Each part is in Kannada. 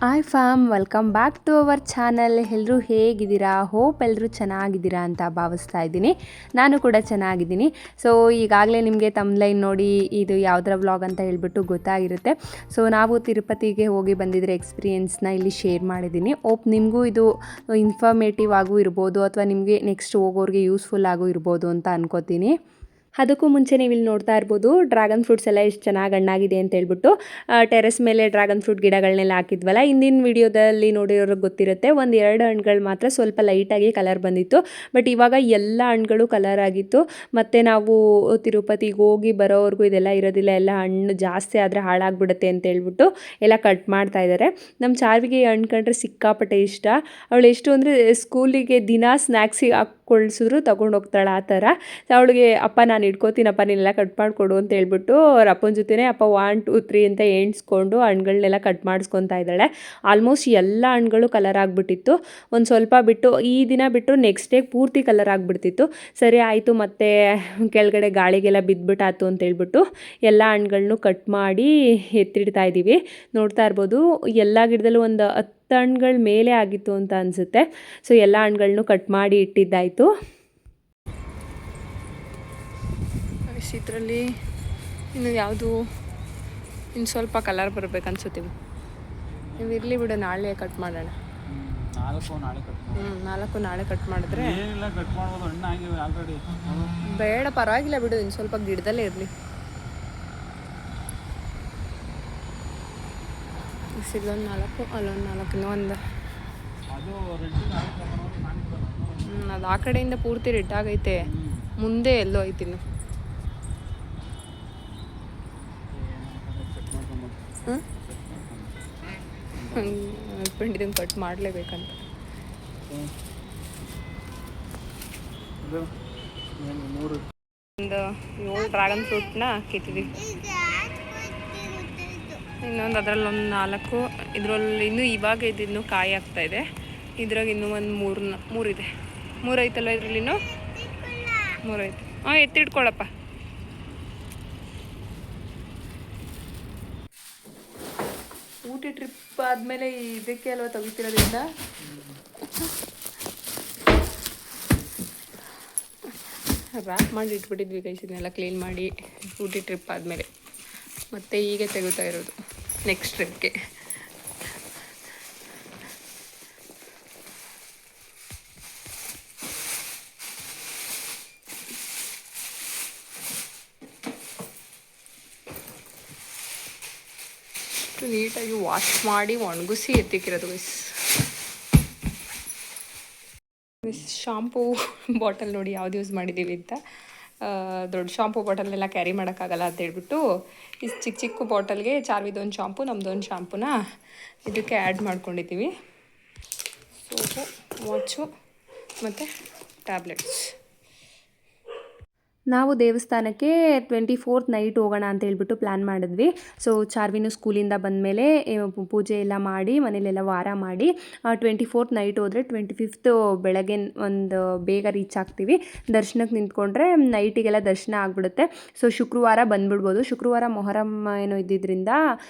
Hi fam, welcome back to our channel. ಎಲ್ಲರೂ ಹೇಗಿದ್ದೀರಾ? ಹೋಪ್ ಎಲ್ಲರೂ ಚೆನ್ನಾಗಿದ್ದೀರಾ ಅಂತ ಭಾವಿಸ್ತಾ ಇದ್ದೀನಿ. ನಾನು ಕೂಡ ಚೆನ್ನಾಗಿದ್ದೀನಿ. ಸೊ ಈಗಾಗಲೇ ನಿಮಗೆ ತಮ್ಲೈನ್ ನೋಡಿ ಇದು ಯಾವುದರ ವ್ಲಾಗ್ ಅಂತ ಹೇಳ್ಬಿಟ್ಟು ಗೊತ್ತಾಗಿರುತ್ತೆ. ಸೊ ನಾವು ತಿರುಪತಿಗೆ ಹೋಗಿ ಬಂದಿದ್ದರೆ ಎಕ್ಸ್ಪೀರಿಯೆನ್ಸ್ನ ಇಲ್ಲಿ ಶೇರ್ ಮಾಡಿದ್ದೀನಿ. ಹೋಪ್ ನಿಮಗೂ ಇದು ಇನ್ಫಾರ್ಮೇಟಿವ್ ಆಗೂ ಇರ್ಬೋದು ಅಥವಾ ನಿಮಗೆ ನೆಕ್ಸ್ಟ್ ಹೋಗೋರಿಗೆ ಯೂಸ್ಫುಲ್ ಆಗೂ ಇರ್ಬೋದು ಅಂತ ಅನ್ಕೋತೀನಿ. ಅದಕ್ಕೂ ಮುಂಚೆ ನೀವು ಇಲ್ಲಿ ನೋಡ್ತಾ ಇರ್ಬೋದು ಡ್ರ್ಯಾಗನ್ ಫ್ರೂಟ್ಸ್ ಎಲ್ಲ ಎಷ್ಟು ಚೆನ್ನಾಗಿ ಹಣ್ಣಾಗಿದೆ ಅಂತ ಹೇಳ್ಬಿಟ್ಟು ಟೆರೆಸ್ ಮೇಲೆ ಡ್ರ್ಯಾಗನ್ ಫ್ರೂಟ್ ಗಿಡಗಳನ್ನೆಲ್ಲ ಹಾಕಿದ್ವಲ್ಲ. ಹಿಂದಿನ ವಿಡಿಯೋದಲ್ಲಿ ನೋಡಿರೋರಿಗೆ ಗೊತ್ತಿರುತ್ತೆ, ಒಂದು 2 ಹಣ್ಣುಗಳು ಮಾತ್ರ ಸ್ವಲ್ಪ ಲೈಟಾಗಿ ಕಲರ್ ಬಂದಿತ್ತು. ಬಟ್ ಇವಾಗ ಎಲ್ಲ ಹಣ್ಣುಗಳು ಕಲರ್ ಆಗಿತ್ತು. ಮತ್ತು ನಾವು ತಿರುಪತಿಗೆ ಹೋಗಿ ಬರೋವರೆಗೂ ಇದೆಲ್ಲ ಇರೋದಿಲ್ಲ, ಎಲ್ಲ ಹಣ್ಣು ಜಾಸ್ತಿ ಆದರೆ ಹಾಳಾಗ್ಬಿಡುತ್ತೆ ಅಂತ ಹೇಳ್ಬಿಟ್ಟು ಎಲ್ಲ ಕಟ್ ಮಾಡ್ತಾ ಇದ್ದಾರೆ. ನಮ್ಮ ಚಾರ್ವಿಗೆ ಹಣ್ಣು ಕಂಡ್ರೆ ಸಿಕ್ಕಾಪಟ್ಟೆ ಇಷ್ಟ. ಅವಳು ಎಷ್ಟು ಅಂದರೆ ಸ್ಕೂಲಿಗೆ ದಿನ ಸ್ನ್ಯಾಕ್ಸಿಗೆ ಹಾಕ್ಕೊಳ್ಸಿದ್ರು ತೊಗೊಂಡು ಹೋಗ್ತಾಳೆ ಆ ಥರ. ಅವಳಿಗೆ ಅಪ್ಪ ನಾನು ಇಟ್ಕೋತೀನಪ್ಪ ನೀನೆಲ್ಲ ಕಟ್ ಮಾಡಿಕೊಡು ಅಂತ ಹೇಳ್ಬಿಟ್ಟು ಅವ್ರ ಅಪ್ಪನ ಜೊತೆನೇ ಅಪ್ಪ 1 2 3 ಅಂತ ಎಣಿಸ್ಕೊಂಡು ಹಣ್ಣುಗಳನ್ನೆಲ್ಲ ಕಟ್ ಮಾಡಿಸ್ಕೊತಾ ಇದ್ದಾಳೆ. ಆಲ್ಮೋಸ್ಟ್ ಎಲ್ಲ ಹಣ್ಣುಗಳು ಕಲರ್ ಆಗಿಬಿಟ್ಟಿತ್ತು. ಒಂದು ಸ್ವಲ್ಪ ಬಿಟ್ಟು ಈ ದಿನ ಬಿಟ್ಟು ನೆಕ್ಸ್ಟ್ ಡೇ ಪೂರ್ತಿ ಕಲರ್ ಆಗಿಬಿಡ್ತಿತ್ತು. ಸರಿ ಆಯಿತು, ಮತ್ತು ಕೆಳಗಡೆ ಗಾಳಿಗೆಲ್ಲ ಬಿದ್ದುಬಿಟ್ಟಾತು ಅಂತ ಹೇಳ್ಬಿಟ್ಟು ಎಲ್ಲ ಹಣ್ಣುಗಳನ್ನು ಕಟ್ ಮಾಡಿ ಎತ್ತಿಡ್ತಾ ಇದ್ದೀವಿ. ನೋಡ್ತಾ ಇರ್ಬೋದು ಎಲ್ಲ ಗಿಡದಲ್ಲೂ ಒಂದು 10 ಹಣ್ಣುಗಳ ಮೇಲೆ ಆಗಿತ್ತು ಅಂತ ಅನಿಸುತ್ತೆ. ಸೊ ಎಲ್ಲ ಹಣ್ಣುಗಳನ್ನು ಕಟ್ ಮಾಡಿ ಇಟ್ಟಿದ್ದಾಯಿತು. ಇದರಲ್ಲಿ ಇನ್ನು ಯಾವುದು ಇನ್ನು ಸ್ವಲ್ಪ ಕಲರ್ ಬರಬೇಕು ಅನ್ಸುತ್ತೆ. ನೀವು ಇರಲಿ ಬಿಡು, ನಾಳೆ ಕಟ್ ಮಾಡೋಣ. 4 ನಾಳೆ ಕಟ್ ಮಾಡಿದ್ರೆ ಬೇಡ, ಪರವಾಗಿಲ್ಲ ಬಿಡು, ಇನ್ನು ಸ್ವಲ್ಪ ಗಿಡದಲ್ಲೇ ಇರಲಿ. ಇಲ್ಲೊಂದು 4, ಅಲ್ಲೊಂದು 4, ಇನ್ನೊಂದು ಅದು ಆ ಕಡೆಯಿಂದ ಪೂರ್ತಿ ರೆಡ್ ಆಗೈತೆ, ಮುಂದೆ ಎಲ್ಲೋ ಐತಿ ಇನ್ನು. ಹಸ್ಬೆಂಡ್ ಇದನ್ನು ಕಟ್ ಮಾಡಲೇಬೇಕಂತ. ಒಂದು 7 ಡ್ರ್ಯಾಗನ್ ಫ್ರೂಟ್ನ ಕಿತ್ತಿದ್ದೀವಿ. ಇನ್ನೊಂದು ಅದರಲ್ಲೊಂದು 4, ಇದರಲ್ಲಿ ಇನ್ನೂ ಇವಾಗ ಇದಿನ್ನೂ ಕಾಯಿ ಆಗ್ತಾಯಿದೆ. ಇದ್ರಾಗ ಇನ್ನೂ ಒಂದು 3 ಇದೆ. 3 ಐತಲ್ಲ ಇದರಲ್ಲಿ, ಇನ್ನೂ 3 ಐತೆ. ಎತ್ತಿಟ್ಕೊಳಪ್ಪ. ಊಟಿ ಟ್ರಿಪ್ ಆದಮೇಲೆ ಇದಕ್ಕೆ ಅಲ್ವಾ ತೆಗಿತಿರೋದ್ರಿಂದ ರ್ಯಾಪ್ ಮಾಡಿ ಇಟ್ಬಿಟ್ಟಿದ್ವಿ ಗೈಸ್. ಇದನ್ನೆಲ್ಲ ಕ್ಲೀನ್ ಮಾಡಿ ಊಟಿ ಟ್ರಿಪ್ ಆದಮೇಲೆ ಮತ್ತು ಹೀಗೆ ತೆಗಿತಾ ಇರೋದು ನೆಕ್ಸ್ಟ್ ಟ್ರಿಪ್ಗೆ. ನೀಟಾಗಿ ವಾಶ್ ಮಾಡಿ ಒಣಗಿಸಿ ಎತ್ತಿಕ್ಕಿರೋದು ಗೈಸ್. ಶಾಂಪೂ ಬಾಟಲ್ ನೋಡಿ ಯಾವ್ದು ಯೂಸ್ ಮಾಡಿದ್ದೀವಿ ಅಂತ. ದೊಡ್ಡ ಶಾಂಪೂ ಬಾಟಲ್ನೆಲ್ಲ ಕ್ಯಾರಿ ಮಾಡೋಕ್ಕಾಗಲ್ಲ ಅಂತ ಹೇಳ್ಬಿಟ್ಟು ಇಷ್ಟು ಚಿಕ್ಕ ಚಿಕ್ಕ ಬಾಟಲ್ಗೆ ಚಾರ್ವಿದೊಂದು ಶಾಂಪು, ನಮ್ಮದೊಂದು ಶಾಂಪೂನ ಇದಕ್ಕೆ ಆ್ಯಡ್ ಮಾಡ್ಕೊಂಡಿದ್ದೀವಿ. ಸೋಪು, ವಾಚು ಮತ್ತು ಟ್ಯಾಬ್ಲೆಟ್ಸ್. ನಾವು ದೇವಸ್ಥಾನಕ್ಕೆ 24th ನೈಟ್ ಹೋಗೋಣ ಅಂತ ಹೇಳ್ಬಿಟ್ಟು ಪ್ಲ್ಯಾನ್ ಮಾಡಿದ್ವಿ. ಸೊ ಚಾರ್ವಿನು ಸ್ಕೂಲಿಂದ ಬಂದಮೇಲೆ ಪೂಜೆ ಎಲ್ಲ ಮಾಡಿ ಮನೇಲೆಲ್ಲ ವಾರ ಮಾಡಿ 24th ನೈಟ್ ಹೋದರೆ 25th ಬೆಳಗ್ಗೆ ಒಂದು ಬೇಗ ರೀಚ್ ಆಗ್ತೀವಿ. ದರ್ಶನಕ್ಕೆ ನಿಂತ್ಕೊಂಡ್ರೆ ನೈಟಿಗೆಲ್ಲ ದರ್ಶನ ಆಗಿಬಿಡುತ್ತೆ. ಸೊ ಶುಕ್ರವಾರ ಬಂದುಬಿಡ್ಬೋದು. ಶುಕ್ರವಾರ ಮೊಹರಮ್ ಏನೋ ಇದ್ದಿದ್ದರಿಂದ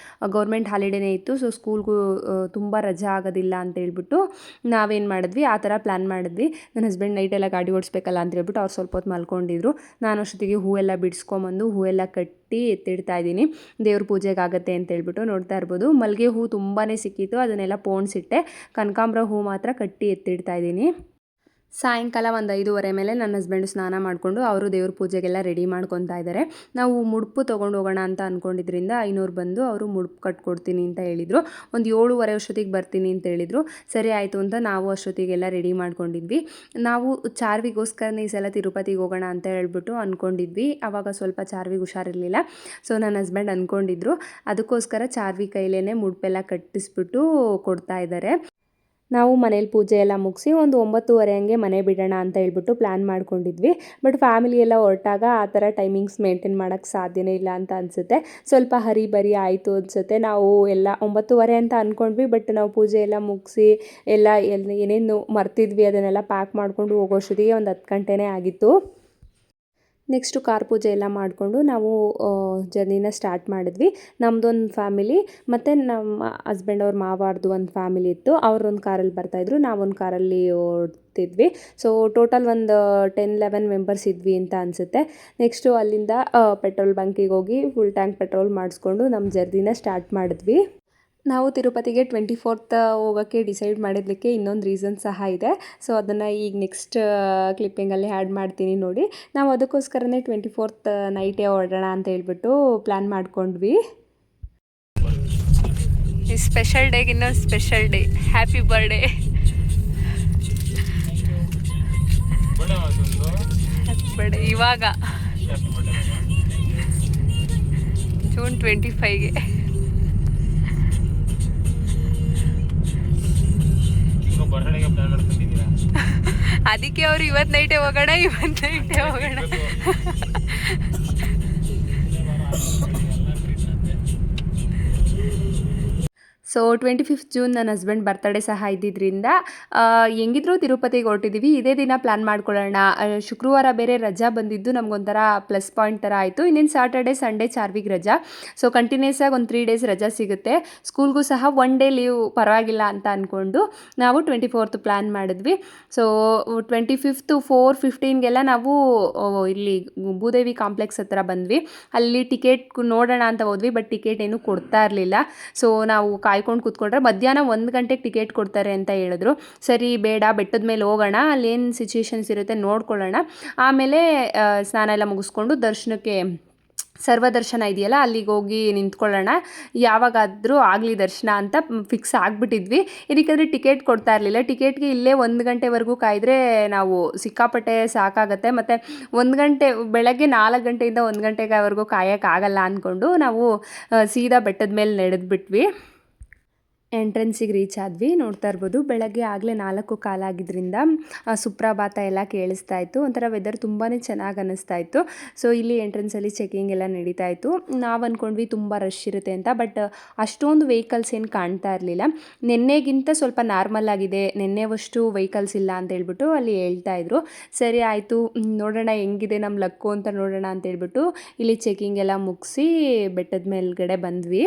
ಗೌರ್ಮೆಂಟ್ ಹಾಲಿಡೇನೇ ಇತ್ತು. ಸೊ ಸ್ಕೂಲ್ಗೂ ತುಂಬ ರಜಾ ಆಗೋದಿಲ್ಲ ಅಂತ ಹೇಳ್ಬಿಟ್ಟು ನಾವೇನು ಮಾಡಿದ್ವಿ, ಆ ಥರ ಪ್ಲ್ಯಾನ್ ಮಾಡಿದ್ವಿ. ನನ್ನ ಹಸ್ಬೆಂಡ್ ನೈಟೆಲ್ಲ ಗಾಡಿ ಓಡಿಸ್ಬೇಕಲ್ಲ ಅಂತ ಹೇಳ್ಬಿಟ್ಟು ಅವ್ರು ಸ್ವಲ್ಪ ಹೊತ್ತು ಮಲ್ಕೊಂಡಿದ್ರು. ನಾನು ಅಷ್ಟೊತ್ತಿಗೆ ಹೂವೆಲ್ಲ ಬಿಡಿಸ್ಕೊಂಬಂದು ಹೂವೆಲ್ಲ ಕಟ್ಟಿ ಎತ್ತಿಡ್ತಾ ಇದ್ದೀನಿ, ದೇವ್ರ ಪೂಜೆಗಾಗತ್ತೆ ಅಂತ ಹೇಳ್ಬಿಟ್ಟು. ನೋಡ್ತಾ ಇರ್ಬೋದು ಮಲ್ಲಿಗೆ ಹೂ ತುಂಬಾ ಸಿಕ್ಕಿತ್ತು, ಅದನ್ನೆಲ್ಲ ಪೋಣಿಸಿಟ್ಟೆ. ಕನಕಾಂಬರ ಹೂ ಮಾತ್ರ ಕಟ್ಟಿ ಎತ್ತಿಡ್ತಾ ಇದ್ದೀನಿ. ಸಾಯಂಕಾಲ ಒಂದು 5:30 ಮೇಲೆ ನನ್ನ ಹಸ್ಬೆಂಡು ಸ್ನಾನ ಮಾಡಿಕೊಂಡು ಅವರು ದೇವ್ರ ಪೂಜೆಗೆಲ್ಲ ರೆಡಿ ಮಾಡ್ಕೊತಾ ಇದ್ದಾರೆ. ನಾವು ಮುಡುಪು ತೊಗೊಂಡು ಹೋಗೋಣ ಅಂತ ಅಂದ್ಕೊಂಡಿದ್ರಿಂದ ಐನೂರು ಬಂದು ಅವರು ಮುಡುಪು ಕಟ್ಕೊಡ್ತೀನಿ ಅಂತ ಹೇಳಿದರು. ಒಂದು 7:30 ಅಷ್ಟೊತ್ತಿಗೆ ಬರ್ತೀನಿ ಅಂತ ಹೇಳಿದರು. ಸರಿ ಆಯಿತು ಅಂತ ನಾವು ಅಷ್ಟೊತ್ತಿಗೆಲ್ಲ ರೆಡಿ ಮಾಡ್ಕೊಂಡಿದ್ವಿ. ನಾವು ಚಾರ್ವಿಗೋಸ್ಕರನೇ ಈ ಸಲ ತಿರುಪತಿಗೆ ಹೋಗೋಣ ಅಂತ ಹೇಳ್ಬಿಟ್ಟು ಅಂದ್ಕೊಂಡಿದ್ವಿ. ಆವಾಗ ಸ್ವಲ್ಪ ಚಾರ್ವಿಗೆ ಹುಷಾರಿರಲಿಲ್ಲ. ಸೊ ನನ್ನ ಹಸ್ಬೆಂಡ್ ಅಂದ್ಕೊಂಡಿದ್ರು, ಅದಕ್ಕೋಸ್ಕರ ಚಾರ್ವಿ ಕೈಲೇ ಮುಡುಪೆಲ್ಲ ಕಟ್ಟಿಸ್ಬಿಟ್ಟು ಕೊಡ್ತಾ ಇದ್ದಾರೆ. ನಾವು ಮನೇಲಿ ಪೂಜೆ ಎಲ್ಲ ಮುಗಿಸಿ ಒಂದು 9:30 ಹಂಗೆ ಮನೆ ಬಿಡೋಣ ಅಂತ ಹೇಳ್ಬಿಟ್ಟು ಪ್ಲ್ಯಾನ್ ಮಾಡ್ಕೊಂಡಿದ್ವಿ. ಬಟ್ ಫ್ಯಾಮಿಲಿ ಎಲ್ಲ ಹೊರಟಾಗ ಆ ಥರ ಟೈಮಿಂಗ್ಸ್ ಮೇಂಟೈನ್ ಮಾಡೋಕ್ಕೆ ಸಾಧ್ಯನೇ ಇಲ್ಲ ಅಂತ ಅನಿಸುತ್ತೆ. ಸ್ವಲ್ಪ ಹರಿಬರಿ ಆಯಿತು ಅನಿಸುತ್ತೆ. ನಾವು ಎಲ್ಲ 9:30 ಅಂತ ಅಂದ್ಕೊಂಡ್ವಿ, ಬಟ್ ನಾವು ಪೂಜೆ ಎಲ್ಲ ಮುಗಿಸಿ ಎಲ್ಲ ಏನೇನು ಮರ್ತಿದ್ವಿ ಅದನ್ನೆಲ್ಲ ಪ್ಯಾಕ್ ಮಾಡಿಕೊಂಡು ಹೋಗೋಷ್ಟೊತ್ತಿಗೆ ಒಂದು 10 ಗಂಟೆನೇ ಆಗಿತ್ತು. ನೆಕ್ಸ್ಟು ಕಾರ್ ಪೂಜೆ ಎಲ್ಲ ಮಾಡಿಕೊಂಡು ನಾವು ಜರ್ನಿನ ಸ್ಟಾರ್ಟ್ ಮಾಡಿದ್ವಿ. ನಮ್ಮದೊಂದು ಫ್ಯಾಮಿಲಿ ಮತ್ತು ನಮ್ಮ ಹಸ್ಬೆಂಡ್ ಅವ್ರ ಮಾವಾರ್ದು ಒಂದು ಫ್ಯಾಮಿಲಿ ಇತ್ತು. ಅವ್ರೊಂದು ಕಾರಲ್ಲಿ ಬರ್ತಾಯಿದ್ರು, ನಾವೊಂದು ಕಾರಲ್ಲಿ ಓಡ್ತಿದ್ವಿ. ಸೊ ಟೋಟಲ್ ಒಂದು 10-11 ಮೆಂಬರ್ಸ್ ಇದ್ವಿ ಅಂತ ಅನಿಸುತ್ತೆ. ನೆಕ್ಸ್ಟು ಅಲ್ಲಿಂದ ಪೆಟ್ರೋಲ್ ಬಂಕಿಗೆ ಹೋಗಿ ಫುಲ್ ಟ್ಯಾಂಕ್ ಪೆಟ್ರೋಲ್ ಮಾಡಿಸ್ಕೊಂಡು ನಮ್ಮ ಜರ್ನಿನ ಸ್ಟಾರ್ಟ್ ಮಾಡಿದ್ವಿ. ನಾವು ತಿರುಪತಿಗೆ 24th ಹೋಗೋಕ್ಕೆ ಡಿಸೈಡ್ ಮಾಡಿದ್ದಕ್ಕೆ ಇನ್ನೊಂದು ರೀಸನ್ ಸಹ ಇದೆ. ಸೊ ಅದನ್ನು ಈಗ ನೆಕ್ಸ್ಟ್ ಕ್ಲಿಪ್ಪಿಂಗಲ್ಲಿ ಆ್ಯಡ್ ಮಾಡ್ತೀನಿ ನೋಡಿ. ನಾವು ಅದಕ್ಕೋಸ್ಕರನೇ 24th ನೈಟೇ ಹೊರಡೋಣ ಅಂತ ಹೇಳ್ಬಿಟ್ಟು ಪ್ಲ್ಯಾನ್ ಮಾಡ್ಕೊಂಡ್ವಿ. ಈ ಸ್ಪೆಷಲ್ ಡೇಗೆ ಇನ್ನೊಂದು special day, happy birthday. Birthday ಇವಾಗ June 25ಗೆ. ಅದಕ್ಕೆ ಅವ್ರು ಇವತ್ತು ನೈಟೇ ಹೋಗೋಣ. ಸೊ 25th ಜೂನ್ ನನ್ನ ಹಸ್ಬೆಂಡ್ ಬರ್ತಡೇ ಸಹ ಇದ್ದಿದ್ದರಿಂದ ಹೆಂಗಿದ್ರು ತಿರುಪತಿಗೆ ಹೊರಟಿದ್ದೀವಿ, ಇದೇ ದಿನ ಪ್ಲ್ಯಾನ್ ಮಾಡ್ಕೊಳ್ಳೋಣ. ಶುಕ್ರವಾರ ಬೇರೆ ರಜಾ ಬಂದಿದ್ದು ನಮಗೊಂಥರ ಪ್ಲಸ್ ಪಾಯಿಂಟ್ ಥರ ಆಯಿತು. ಇನ್ನೇನು ಸ್ಯಾಟರ್ಡೆ ಸಂಡೇ ಚಾರ್ವಿಗೆ ರಜಾ. ಸೊ ಕಂಟಿನ್ಯೂಸ್ ಆಗಿ ಒಂದು 3 ಡೇಸ್ ರಜಾ ಸಿಗುತ್ತೆ. ಸ್ಕೂಲ್ಗೂ ಸಹ 1 ಡೇ ಲೀವ್ ಪರವಾಗಿಲ್ಲ ಅಂತ ಅಂದ್ಕೊಂಡು ನಾವು 24th ಪ್ಲ್ಯಾನ್ ಮಾಡಿದ್ವಿ. ಸೊ 25th 4:15ಗೆಲ್ಲ ನಾವು ಇಲ್ಲಿ ಭೂದೇವಿ ಕಾಂಪ್ಲೆಕ್ಸ್ ಹತ್ರ ಬಂದ್ವಿ. ಅಲ್ಲಿ ಟಿಕೆಟ್ ನೋಡೋಣ ಅಂತ ಹೋದ್ವಿ, ಬಟ್ ಟಿಕೆಟ್ ಏನೂ ಕೊಡ್ತಾ ಇರಲಿಲ್ಲ. ಸೊ ನಾವು ಕಾಯ್ಕೊಂಡು ಕೂತ್ಕೊಂಡ್ರೆ ಮಧ್ಯಾಹ್ನ 1 ಗಂಟೆಗೆ ಟಿಕೆಟ್ ಕೊಡ್ತಾರೆ ಅಂತ ಹೇಳಿದ್ರು. ಸರಿ ಬೇಡ, ಬೆಟ್ಟದ ಮೇಲೆ ಹೋಗೋಣ, ಅಲ್ಲೇನು ಸಿಚುವೇಶನ್ಸ್ ಇರುತ್ತೆ ನೋಡ್ಕೊಳ್ಳೋಣ, ಆಮೇಲೆ ಸ್ನಾನ ಎಲ್ಲ ಮುಗಿಸ್ಕೊಂಡು ದರ್ಶನಕ್ಕೆ ಸರ್ವದರ್ಶನ ಇದೆಯಲ್ಲ ಅಲ್ಲಿಗೆ ಹೋಗಿ ನಿಂತ್ಕೊಳ್ಳೋಣ, ಯಾವಾಗಾದರೂ ಆಗಲಿ ದರ್ಶನ ಅಂತ ಫಿಕ್ಸ್ ಆಗಿಬಿಟ್ಟಿದ್ವಿ. ಇದಕ್ಕಾದರೆ ಟಿಕೆಟ್ ಕೊಡ್ತಾ ಇರಲಿಲ್ಲ. ಟಿಕೆಟ್ಗೆ ಇಲ್ಲೇ 1 ಗಂಟೆವರೆಗೂ ಕಾಯ್ದರೆ ನಾವು ಸಿಕ್ಕಾಪಟ್ಟೆ ಸಾಕಾಗುತ್ತೆ. ಮತ್ತು 1 ಗಂಟೆ ಬೆಳಗ್ಗೆ 4 ಗಂಟೆಯಿಂದ 1 ಗಂಟೆವರೆಗೂ ಕಾಯೋಕ್ಕಾಗಲ್ಲ ಅಂದ್ಕೊಂಡು ನಾವು ಸೀದಾ ಬೆಟ್ಟದ ಮೇಲೆ ನಡೆದ್ಬಿಟ್ವಿ. ಎಂಟ್ರೆನ್ಸಿಗೆ ರೀಚ್ ಆದ್ವಿ. ನೋಡ್ತಾ ಇರ್ಬೋದು, ಬೆಳಗ್ಗೆ ಆಗಲೇ 4 ಕಾಲಾಗಿದ್ದರಿಂದ ಸುಪ್ರಭಾತ ಎಲ್ಲ ಕೇಳಿಸ್ತಾ ಇತ್ತು. ಒಂಥರ ವೆದರ್ ತುಂಬಾ ಚೆನ್ನಾಗಿ ಅನ್ನಿಸ್ತಾ ಇತ್ತು. ಸೊ ಇಲ್ಲಿ ಎಂಟ್ರೆನ್ಸಲ್ಲಿ ಚೆಕಿಂಗ್ ಎಲ್ಲ ನಡೀತಾ ಇತ್ತು. ನಾವು ಅಂದ್ಕೊಂಡ್ವಿ ತುಂಬ ರಶ್ ಇರುತ್ತೆ ಅಂತ, ಬಟ್ ಅಷ್ಟೊಂದು ವೆಹಿಕಲ್ಸ್ ಏನು ಕಾಣ್ತಾ ಇರಲಿಲ್ಲ. ನಿನ್ನೆಗಿಂತ ಸ್ವಲ್ಪ ನಾರ್ಮಲ್ ಆಗಿದೆ, ನಿನ್ನೆವಷ್ಟು ವೆಹಿಕಲ್ಸ್ ಇಲ್ಲ ಅಂತ ಹೇಳ್ಬಿಟ್ಟು ಅಲ್ಲಿ ಹೇಳ್ತಾ ಇದ್ರು. ಸರಿ ಆಯಿತು, ನೋಡೋಣ ಹೆಂಗಿದೆ ನಮ್ಮ ಲಕ್ಕು ಅಂತ ನೋಡೋಣ ಅಂತ ಹೇಳ್ಬಿಟ್ಟು ಇಲ್ಲಿ ಚೆಕಿಂಗ್ ಎಲ್ಲ ಮುಗಿಸಿ ಬೆಟ್ಟದ ಮೇಲ್ಗಡೆ ಬಂದ್ವಿ.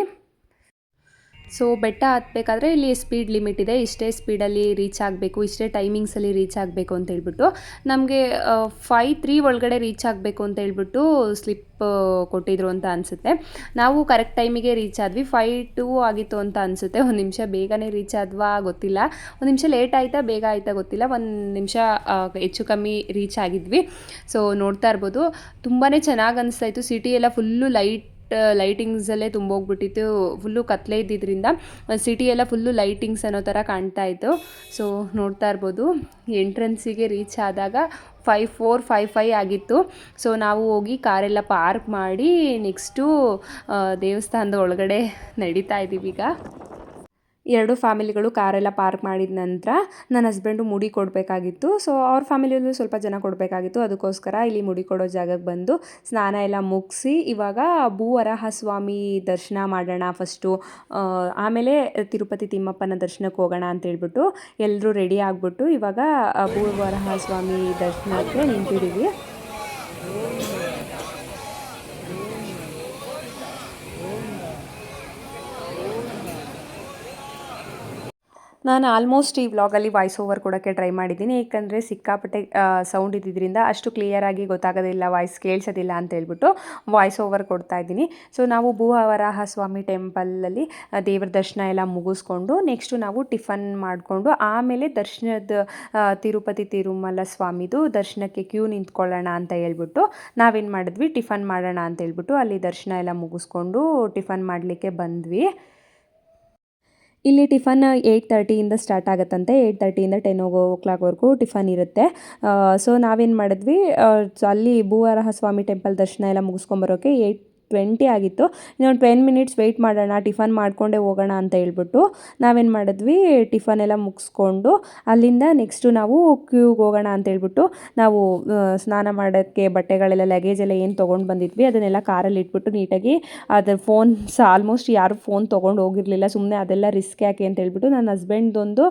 ಸೊ ಬೆಟ್ಟ ಹತ್ತಬೇಕಾದ್ರೆ ಇಲ್ಲಿ ಸ್ಪೀಡ್ ಲಿಮಿಟ್ ಇದೆ, ಇಷ್ಟೇ ಸ್ಪೀಡಲ್ಲಿ ರೀಚ್ ಆಗಬೇಕು, ಇಷ್ಟೇ ಟೈಮಿಂಗ್ಸಲ್ಲಿ ರೀಚ್ ಆಗಬೇಕು ಅಂತ ಹೇಳ್ಬಿಟ್ಟು ನಮಗೆ 5:03 ಒಳಗಡೆ ರೀಚ್ ಆಗಬೇಕು ಅಂತ ಹೇಳ್ಬಿಟ್ಟು ಸ್ಲಿಪ್ ಕೊಟ್ಟಿದ್ರು ಅಂತ ಅನಿಸುತ್ತೆ. ನಾವು ಕರೆಕ್ಟ್ ಟೈಮಿಗೆ ರೀಚ್ ಆದ್ವಿ. 5:02 ಆಗಿತ್ತು ಅಂತ ಅನಿಸುತ್ತೆ. 1 ನಿಮಿಷ ಬೇಗನೆ ರೀಚ್ ಆದ್ವಾ ಗೊತ್ತಿಲ್ಲ, 1 ನಿಮಿಷ ಲೇಟ್ ಆಯಿತಾ ಬೇಗ ಆಯಿತಾ ಗೊತ್ತಿಲ್ಲ, 1 ನಿಮಿಷ ಹೆಚ್ಚು ಕಮ್ಮಿ ರೀಚ್ ಆಗಿದ್ವಿ. ಸೊ ನೋಡ್ತಾ ಇರ್ಬೋದು, ತುಂಬಾ ಚೆನ್ನಾಗಿ ಅನಿಸ್ತಾ ಇತ್ತು. ಸಿಟಿ ಎಲ್ಲ ಫುಲ್ಲು ಲೈಟಿಂಗ್ಸಲ್ಲೇ ತುಂಬೋಗ್ಬಿಟ್ಟಿತ್ತು. ಫುಲ್ಲು ಕತ್ಲೆ ಇದ್ದಿದ್ದರಿಂದ ಸಿಟಿ ಎಲ್ಲ ಫುಲ್ಲು ಲೈಟಿಂಗ್ಸ್ ಅನ್ನೋ ಥರ ಕಾಣ್ತಾ ಇತ್ತು. ಸೊ ನೋಡ್ತಾ ಇರ್ಬೋದು, ಎಂಟ್ರೆನ್ಸಿಗೆ ರೀಚ್ ಆದಾಗ 5:04 5:05 ಆಗಿತ್ತು. ಸೊ ನಾವು ಹೋಗಿ ಕಾರೆಲ್ಲ ಪಾರ್ಕ್ ಮಾಡಿ ನೆಕ್ಸ್ಟು ದೇವಸ್ಥಾನದ ಒಳಗಡೆ ನಡೀತಾ ಇದ್ದೀವಿ. ಈಗ 2 ಫ್ಯಾಮಿಲಿಗಳು ಕಾರೆಲ್ಲ ಪಾರ್ಕ್ ಮಾಡಿದ ನಂತರ ನನ್ನ ಹಸ್ಬೆಂಡು ಮುಡಿ ಕೊಡಬೇಕಾಗಿತ್ತು. ಸೊ ಅವ್ರ ಫ್ಯಾಮಿಲಿಯಲ್ಲೂ ಸ್ವಲ್ಪ ಜನ ಕೊಡಬೇಕಾಗಿತ್ತು. ಅದಕ್ಕೋಸ್ಕರ ಇಲ್ಲಿ ಮುಡಿ ಕೊಡೋ ಜಾಗಕ್ಕೆ ಬಂದು ಸ್ನಾನ ಎಲ್ಲ ಮುಗಿಸಿ ಇವಾಗ ಭೂವರಾಹ ಸ್ವಾಮಿ ದರ್ಶನ ಮಾಡೋಣ ಫಸ್ಟು, ಆಮೇಲೆ ತಿರುಪತಿ ತಿಮ್ಮಪ್ಪನ ದರ್ಶನಕ್ಕೆ ಹೋಗೋಣ ಅಂತೇಳ್ಬಿಟ್ಟು ಎಲ್ಲರೂ ರೆಡಿ ಆಗಿಬಿಟ್ಟು ಇವಾಗ ಭೂವರಾಹ ಸ್ವಾಮಿ ದರ್ಶನಕ್ಕೆ ನಿಂತಿದ್ದೀವಿ. ನಾನು ಆಲ್ಮೋಸ್ಟ್ ಈ ವ್ಲಾಗಲ್ಲಿ ವಾಯ್ಸ್ ಓವರ್ ಕೊಡೋಕ್ಕೆ ಟ್ರೈ ಮಾಡಿದ್ದೀನಿ, ಏಕೆಂದರೆ ಸಿಕ್ಕಾಪಟ್ಟೆ ಸೌಂಡ್ ಇದ್ದಿದ್ದರಿಂದ ಅಷ್ಟು ಕ್ಲಿಯರಾಗಿ ಗೊತ್ತಾಗೋದಿಲ್ಲ, ವಾಯ್ಸ್ ಕೇಳಿಸೋದಿಲ್ಲ ಅಂತ ಹೇಳ್ಬಿಟ್ಟು ವಾಯ್ಸ್ ಓವರ್ ಕೊಡ್ತಾ ಇದ್ದೀನಿ. ಸೊ ನಾವು ಭೂವರಾಹ ಸ್ವಾಮಿ ಟೆಂಪಲಲ್ಲಿ ದೇವ್ರ ದರ್ಶನ ಎಲ್ಲ ಮುಗಿಸ್ಕೊಂಡು ನೆಕ್ಸ್ಟು ನಾವು ಟಿಫನ್ ಮಾಡಿಕೊಂಡು ಆಮೇಲೆ ತಿರುಪತಿ ತಿರುಮಲ ಸ್ವಾಮಿದು ದರ್ಶನಕ್ಕೆ ಕ್ಯೂ ನಿಂತ್ಕೊಳ್ಳೋಣ ಅಂತ ಹೇಳ್ಬಿಟ್ಟು ನಾವೇನು ಮಾಡಿದ್ವಿ, ಟಿಫನ್ ಮಾಡೋಣ ಅಂತ ಹೇಳ್ಬಿಟ್ಟು ಅಲ್ಲಿ ದರ್ಶನ ಎಲ್ಲ ಮುಗಿಸ್ಕೊಂಡು ಟಿಫನ್ ಮಾಡಲಿಕ್ಕೆ ಬಂದ್ವಿ. ಇಲ್ಲಿ ಟಿಫನ್ 8:30ಇಂದ ಸ್ಟಾರ್ಟ್ ಆಗುತ್ತಂತೆ. 8:30ಇಂದ 10 o'clockವರೆಗೂ ಟಿಫನ್ ಇರುತ್ತೆ. ಸೊ ನಾವೇನು ಮಾಡಿದ್ವಿ, ಅಲ್ಲಿ ಭೂವರಾಹ ಸ್ವಾಮಿ ಟೆಂಪಲ್ ದರ್ಶನ ಎಲ್ಲ ಮುಗಿಸ್ಕೊಂಬರೋಕ್ಕೆ 8:20 ಆಗಿತ್ತು. ಇನ್ನೊಂದು 10 ಮಿನಿಟ್ಸ್ ವೆಯ್ಟ್ ಮಾಡೋಣ, ಟಿಫನ್ ಮಾಡಿಕೊಂಡೇ ಹೋಗೋಣ ಅಂತ ಹೇಳ್ಬಿಟ್ಟು ನಾವೇನು ಮಾಡಿದ್ವಿ, ಟಿಫನ್ ಎಲ್ಲ ಮುಗಿಸ್ಕೊಂಡು ಅಲ್ಲಿಂದ ನೆಕ್ಸ್ಟು ನಾವು ಕ್ಯೂಗೆ ಹೋಗೋಣ ಅಂತ ಹೇಳ್ಬಿಟ್ಟು ನಾವು ಸ್ನಾನ ಮಾಡೋಕ್ಕೆ ಬಟ್ಟೆಗಳೆಲ್ಲ ಲಗೇಜ್ ಎಲ್ಲ ಏನು ತೊಗೊಂಡು ಬಂದಿದ್ವಿ ಅದನ್ನೆಲ್ಲ ಕಾರಲ್ಲಿ ಇಟ್ಬಿಟ್ಟು ನೀಟಾಗಿ ಅದರ ಫೋನ್ಸ್ ಆಲ್ಮೋಸ್ಟ್ ಯಾರು ಫೋನ್ ತೊಗೊಂಡು ಹೋಗಿರಲಿಲ್ಲ. ಸುಮ್ಮನೆ ಅದೆಲ್ಲ ರಿಸ್ಕ್ ಯಾಕೆ ಅಂತ ಹೇಳ್ಬಿಟ್ಟು ನನ್ನ ಹಸ್ಬೆಂಡ್ದೊಂದು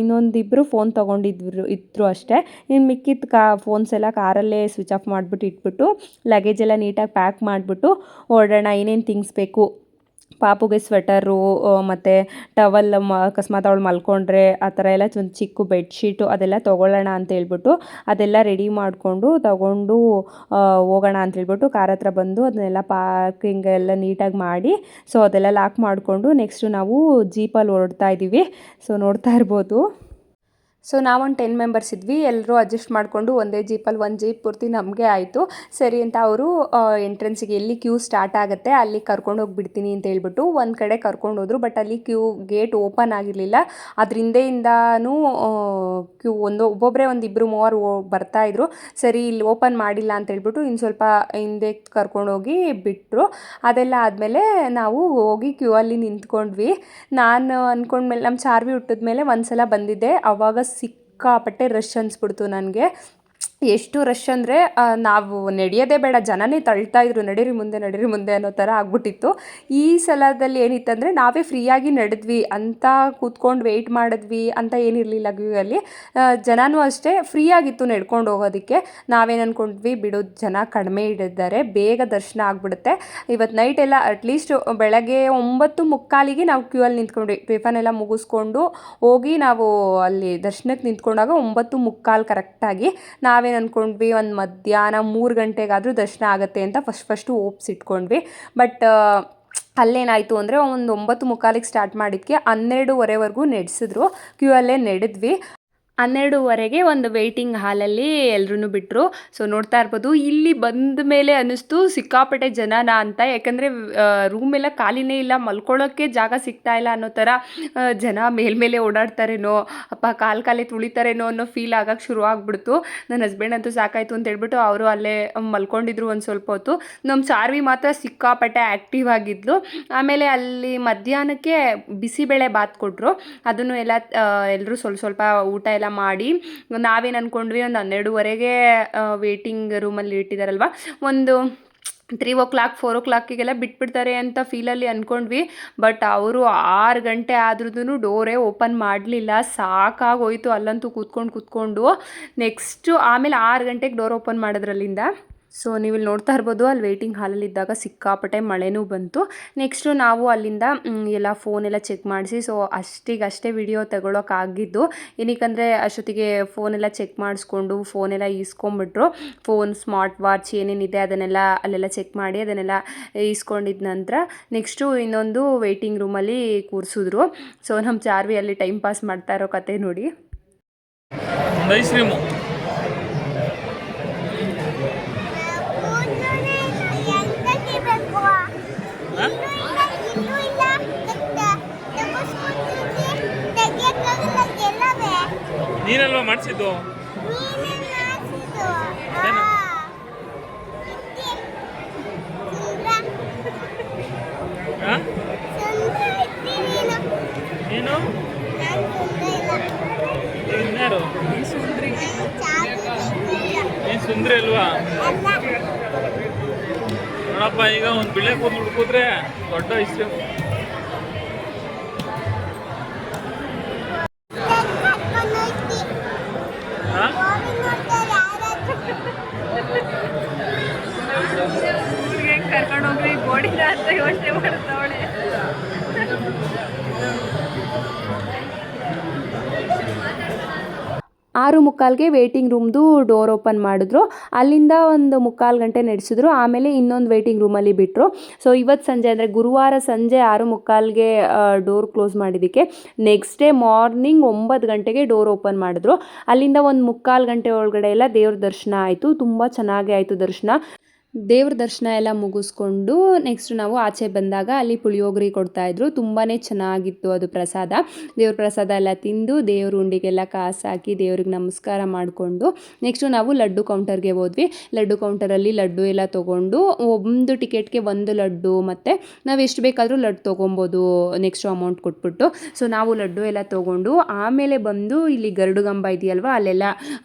ಇನ್ನೊಂದಿಬ್ಬರು ಫೋನ್ ಇದ್ರು ಅಷ್ಟೇ. ಇನ್ನು ಮಿಕ್ಕಿದ ಫೋನ್ಸ್ ಎಲ್ಲ ಕಾರಲ್ಲೇ ಸ್ವಿಚ್ ಆಫ್ ಮಾಡಿಬಿಟ್ಟು ಇಟ್ಬಿಟ್ಟು ಲಗೇಜ್ ಎಲ್ಲ ನೀಟಾಗಿ ಪ್ಯಾಕ್ ಮಾಡಿಬಿಟ್ಟು ಹೊರಡೋಣ. ಏನೇನು ಥಿಂಗ್ಸ್ ಬೇಕು, ಪಾಪುಗೆ ಸ್ವೆಟರು ಮತ್ತು ಟವಲ್, ಅಕಸ್ಮಾತ್ ಅವಳು ಮಲ್ಕೊಂಡ್ರೆ ಆ ಥರ ಎಲ್ಲ ಒಂದು ಚಿಕ್ಕ ಬೆಡ್ಶೀಟು ಅದೆಲ್ಲ ತೊಗೊಳ್ಳೋಣ ಅಂತ ಹೇಳ್ಬಿಟ್ಟು ಅದೆಲ್ಲ ರೆಡಿ ಮಾಡಿಕೊಂಡು ತಗೊಂಡು ಹೋಗೋಣ ಅಂತ ಹೇಳ್ಬಿಟ್ಟು ಕಾರ್ ಹತ್ರ ಬಂದು ಅದನ್ನೆಲ್ಲ ಪಾರ್ಕಿಂಗ್ ಎಲ್ಲ ನೀಟಾಗಿ ಮಾಡಿ ಸೊ ಅದೆಲ್ಲ ಲಾಕ್ ಮಾಡಿಕೊಂಡು ನೆಕ್ಸ್ಟು ನಾವು ಜೀಪಲ್ಲಿ ಹೊರಡ್ತಾ ಇದ್ದೀವಿ. ಸೊ ನೋಡ್ತಾ ಇರ್ಬೋದು. ಸೊ ನಾವೊಂದು 10 ಮೆಂಬರ್ಸ್ ಇದ್ವಿ. ಎಲ್ಲರೂ ಅಡ್ಜಸ್ಟ್ ಮಾಡಿಕೊಂಡು ಒಂದೇ ಜೀಪಲ್ಲಿ ಒಂದು ಜೀಪ್ ಪೂರ್ತಿ ನಮಗೆ ಆಯಿತು. ಸರಿ ಅಂತ ಅವರು ಎಂಟ್ರೆನ್ಸಿಗೆ ಎಲ್ಲಿ ಕ್ಯೂ ಸ್ಟಾರ್ಟ್ ಆಗುತ್ತೆ ಅಲ್ಲಿ ಕರ್ಕೊಂಡು ಹೋಗಿಬಿಡ್ತೀನಿ ಅಂತ ಹೇಳ್ಬಿಟ್ಟು ಒಂದು ಕಡೆ ಕರ್ಕೊಂಡು ಹೋದರು. ಬಟ್ ಅಲ್ಲಿ ಕ್ಯೂ ಗೇಟ್ ಓಪನ್ ಆಗಿರಲಿಲ್ಲ. ಅದ್ರ ಹಿಂದೆಯಿಂದನೂ ಕ್ಯೂ ಒಬ್ಬೊಬ್ಬರೇ ಒಂದು 2-3 ಬರ್ತಾಯಿದ್ರು. ಸರಿ ಇಲ್ಲಿ ಓಪನ್ ಮಾಡಿಲ್ಲ ಅಂತ ಹೇಳ್ಬಿಟ್ಟು ಇನ್ನು ಸ್ವಲ್ಪ ಹಿಂದೆ ಕರ್ಕೊಂಡೋಗಿ ಬಿಟ್ಟರು. ಅದೆಲ್ಲ ಆದಮೇಲೆ ನಾವು ಹೋಗಿ ಕ್ಯೂ ಅಲ್ಲಿ ನಿಂತ್ಕೊಂಡ್ವಿ. ನಾನು ಅಂದ್ಕೊಂಡ್ಮೇಲೆ ನಮ್ಮ ಚಾರ್ವಿ ಹುಟ್ಟಿದ್ಮೇಲೆ ಒಂದು ಸಲ ಬಂದಿದ್ದೆ, ಆವಾಗ ಸಿಕ್ಕಾಪಟ್ಟೆ ರಶ್ ಅನಿಸ್ಬಿಡ್ತು ನನಗೆ. ಎಷ್ಟು ರಶ್ ಅಂದರೆ ನಾವು ನಡೆಯೋದೇ ಬೇಡ, ಜನನೇ ತಳ್ತಾಯಿದ್ರು, ನಡೀರಿ ಮುಂದೆ ಅನ್ನೋ ಥರ ಆಗ್ಬಿಟ್ಟಿತ್ತು. ಈ ಸಲದಲ್ಲಿ ಏನಿತ್ತಂದರೆ ನಾವೇ ಫ್ರೀಯಾಗಿ ನಡೆದ್ವಿ ಅಂತ ಕೂತ್ಕೊಂಡು ವೆಯ್ಟ್ ಮಾಡಿದ್ವಿ ಅಂತ ಏನಿರಲಿಲ್ಲ. ಕ್ಯೂಯಲ್ಲಿ ಜನನೂ ಅಷ್ಟೇ ಫ್ರೀಯಾಗಿತ್ತು ನಡ್ಕೊಂಡು ಹೋಗೋದಕ್ಕೆ. ನಾವೇನು ಅಂದ್ಕೊಂಡ್ವಿ, ಬಿಡೋದು ಜನ ಕಡಿಮೆ ಇಟ್ಟಿದ್ದಾರೆ, ಬೇಗ ದರ್ಶನ ಆಗಿಬಿಡುತ್ತೆ. ಇವತ್ತು ನೈಟ್ ಎಲ್ಲ ಅಟ್ಲೀಸ್ಟ್ ಬೆಳಗ್ಗೆ 9:45ಗೆ ನಾವು ಕ್ಯೂಯಲ್ಲಿ ನಿಂತ್ಕೊಂಡ್ವಿ. ಟಿಫನ್ ಎಲ್ಲ ಮುಗಿಸ್ಕೊಂಡು ಹೋಗಿ ನಾವು ಅಲ್ಲಿ ದರ್ಶನಕ್ಕೆ ನಿಂತ್ಕೊಂಡಾಗ 9:45 ಕರೆಕ್ಟಾಗಿ ನಾವೇನು ಅಂದ್ಕೊಂಡ್ವಿ, ಒಂದು ಮಧ್ಯಾಹ್ನ 3 ಗಂಟೆಗಾದರೂ ದರ್ಶನ ಆಗುತ್ತೆ ಅಂತ ಫಸ್ಟು ಹೋಪ್ಸ್ ಇಟ್ಕೊಂಡ್ವಿ. ಬಟ್ ಅಲ್ಲೇನಾಯಿತು ಅಂದರೆ ಒಂದು 9:45ಗೆ ಸ್ಟಾರ್ಟ್ ಮಾಡಿದ್ದಕ್ಕೆ 12:15ವರೆಗೂ ನಡೆಸಿದ್ರು. ಕ್ಯೂ ಅಲ್ಲೇ ನಡೆದ್ವಿ. 12:15ಗೆ ಒಂದು ವೆಯ್ಟಿಂಗ್ ಹಾಲಲ್ಲಿ ಎಲ್ಲರೂ ಬಿಟ್ಟರು. ಸೊ ನೋಡ್ತಾ ಇರ್ಬೋದು, ಇಲ್ಲಿ ಬಂದ ಮೇಲೆ ಅನ್ನಿಸ್ತು ಸಿಕ್ಕಾಪಟ್ಟೆ ಜನನ ಅಂತ. ಯಾಕಂದರೆ ರೂಮೆಲ್ಲ ಖಾಲಿನೇ ಇಲ್ಲ, ಮಲ್ಕೊಳ್ಳೋಕ್ಕೆ ಜಾಗ ಸಿಗ್ತಾ ಇಲ್ಲ ಅನ್ನೋ ಥರ ಜನ ಮೇಲ್ಮೇಲೆ ಓಡಾಡ್ತಾರೇನೋ, ಅಪ್ಪ ಕಾಲೇ ತುಳಿತಾರೇನೋ ಅನ್ನೋ ಫೀಲ್ ಆಗೋಕ್ಕೆ ಶುರು ಆಗಿಬಿಡ್ತು. ನನ್ನ ಹಸ್ಬೆಂಡ್ ಅಂತೂ ಸಾಕಾಯಿತು ಅಂತ ಹೇಳ್ಬಿಟ್ಟು ಅವರು ಅಲ್ಲೇ ಮಲ್ಕೊಂಡಿದ್ರು ಒಂದು ಸ್ವಲ್ಪ ಹೊತ್ತು. ನಮ್ಮ ಚಾರ್ವಿ ಮಾತ್ರ ಸಿಕ್ಕಾಪಟ್ಟೆ ಆ್ಯಕ್ಟಿವ್ ಆಗಿದ್ಲು. ಆಮೇಲೆ ಅಲ್ಲಿ ಮಧ್ಯಾಹ್ನಕ್ಕೆ ಬಿಸಿಬೇಳೆ ಬಾತ್ ಕೊಟ್ಟರು. ಅದನ್ನು ಎಲ್ಲ ಎಲ್ಲರೂ ಸ್ವಲ್ಪ ಊಟ ಎಲ್ಲ ಮಾಡಿ ನಾವೇನು ಅಂದ್ಕೊಂಡ್ವಿ, ಒಂದು 12:15ಗೆ ವೇಟಿಂಗ್ ರೂಮಲ್ಲಿ ಇಟ್ಟಿದ್ದಾರಲ್ವ, ಒಂದು 3 4 o'clockಗೆಲ್ಲ ಬಿಟ್ಬಿಡ್ತಾರೆ ಅಂತ ಫೀಲಲ್ಲಿ ಅಂದ್ಕೊಂಡ್ವಿ. ಬಟ್ ಅವರು 6 ಗಂಟೆ ಆದ್ರೂ ಡೋರೇ ಓಪನ್ ಮಾಡಲಿಲ್ಲ. ಸಾಕಾಗೋಯ್ತು ಅಲ್ಲಂತೂ ಕೂತ್ಕೊಂಡು. ನೆಕ್ಸ್ಟು ಆಮೇಲೆ 6 ಗಂಟೆಗೆ ಡೋರ್ ಓಪನ್ ಮಾಡಿದ್ರಲ್ಲಿಂದ. ಸೊ ನೀವು ಇಲ್ಲಿ ನೋಡ್ತಾ ಇರ್ಬೋದು, ಅಲ್ಲಿ ವೇಟಿಂಗ್ ಹಾಲಲ್ಲಿದ್ದಾಗ ಸಿಕ್ಕಾಪಟ್ಟೆ ಮಳೆನೂ ಬಂತು. ನೆಕ್ಸ್ಟು ನಾವು ಅಲ್ಲಿಂದ ಎಲ್ಲ ಫೋನೆಲ್ಲ ಚೆಕ್ ಮಾಡಿಸಿ, ಸೊ ಅಷ್ಟೇ ವಿಡಿಯೋ ತಗೊಳ್ಳೋಕ್ಕಾಗಿದ್ದು. ಏನಕ್ಕಂದರೆ ಅಷ್ಟೊತ್ತಿಗೆ ಫೋನೆಲ್ಲ ಚೆಕ್ ಮಾಡಿಸ್ಕೊಂಡು ಫೋನೆಲ್ಲ ಈಸ್ಕೊಂಬಿಟ್ರು. ಫೋನ್, ಸ್ಮಾರ್ಟ್ ವಾಚ್ ಏನೇನಿದೆ ಅದನ್ನೆಲ್ಲ ಅಲ್ಲೆಲ್ಲ ಚೆಕ್ ಮಾಡಿ ಅದನ್ನೆಲ್ಲ ಈಸ್ಕೊಂಡಿದ್ದ ನಂತರ ನೆಕ್ಸ್ಟು ಇನ್ನೊಂದು ವೇಟಿಂಗ್ ರೂಮಲ್ಲಿ ಕೂರಿಸಿದ್ರು. ಸೊ ನಮ್ಮ ಚಾರ್ವಿ ಅಲ್ಲಿ ಟೈಮ್ ಪಾಸ್ ಮಾಡ್ತಾ ಇರೋ ಕತೆ ನೋಡಿ. ನೀನಲ್ವಾ ಮಾಡಿಸಿದ್ದು? ಏನು ಇನ್ಯಾರು? ನೀನು ಸುಂದ್ರಿ ಅಲ್ವಾ? ನೋಡಪ್ಪ, ಈಗ ಒಂದು ಬಿಳೆ ಕೂದಲು ಹುಡ್ಕಿದ್ರೆ ದೊಡ್ಡ ಇಷ್ಟ. ಕರ್ಕೊಂಡೋಗ್ರಿ ಬೋಡಿನ ಅಂತ ಯೋಚನೆ ಮಾಡ್ತಾವಳೆ. 6:45ಗೆ ವೇಟಿಂಗ್ ರೂಮ್ದು ಡೋರ್ ಓಪನ್ ಮಾಡಿದ್ರು. ಅಲ್ಲಿಂದ ಒಂದು 3/4 ಗಂಟೆ ನಡೆಸಿದ್ರು. ಆಮೇಲೆ ಇನ್ನೊಂದು ವೇಟಿಂಗ್ ರೂಮಲ್ಲಿ ಬಿಟ್ಟರು. ಸೊ ಇವತ್ತು ಸಂಜೆ ಅಂದರೆ ಗುರುವಾರ ಸಂಜೆ 6:45ಗೆ ಡೋರ್ ಕ್ಲೋಸ್ ಮಾಡಿದ್ದಕ್ಕೆ ನೆಕ್ಸ್ಟ್ ಡೇ ಮಾರ್ನಿಂಗ್ 9 ಗಂಟೆಗೆ ಡೋರ್ ಓಪನ್ ಮಾಡಿದ್ರು. ಅಲ್ಲಿಂದ ಒಂದು 3/4 ಗಂಟೆ ಒಳಗಡೆ ಎಲ್ಲ ದೇವ್ರ ದರ್ಶನ ಆಯಿತು. ತುಂಬ ಚೆನ್ನಾಗೇ ಆಯಿತು ದರ್ಶನ. ದೇವ್ರ ದರ್ಶನ ಎಲ್ಲ ಮುಗಿಸ್ಕೊಂಡು ನೆಕ್ಸ್ಟ್ ನಾವು ಆಚೆ ಬಂದಾಗ ಅಲ್ಲಿ ಪುಳಿಯೋಗರೆ ಕೊಡ್ತಾಯಿದ್ರು. ತುಂಬಾ ಚೆನ್ನಾಗಿತ್ತು ಅದು ಪ್ರಸಾದ. ದೇವ್ರ ಪ್ರಸಾದ ಎಲ್ಲ ತಿಂದು ದೇವ್ರ ಉಂಡಿಗೆಲ್ಲ ಕಾಸು ಹಾಕಿ ದೇವ್ರಿಗೆ ನಮಸ್ಕಾರ ಮಾಡಿಕೊಂಡು ನೆಕ್ಸ್ಟು ನಾವು ಲಡ್ಡು ಕೌಂಟರ್ಗೆ ಹೋದ್ವಿ. ಲಡ್ಡು ಕೌಂಟರಲ್ಲಿ ಲಡ್ಡು ಎಲ್ಲ ತೊಗೊಂಡು ಒಂದು ಟಿಕೆಟ್ಗೆ ಒಂದು ಲಡ್ಡು ಮತ್ತು ನಾವು ಎಷ್ಟು ಬೇಕಾದರೂ ಲಡ್ಡು ತೊಗೊಬೋದು ನೆಕ್ಸ್ಟು ಅಮೌಂಟ್ ಕೊಟ್ಬಿಟ್ಟು. ಸೊ ನಾವು ಲಡ್ಡು ಎಲ್ಲ ತೊಗೊಂಡು ಆಮೇಲೆ ಬಂದು ಇಲ್ಲಿ ಗರುಡುಗಂಬ ಇದೆಯಲ್ವ ಅಲ್ಲೆಲ್ಲ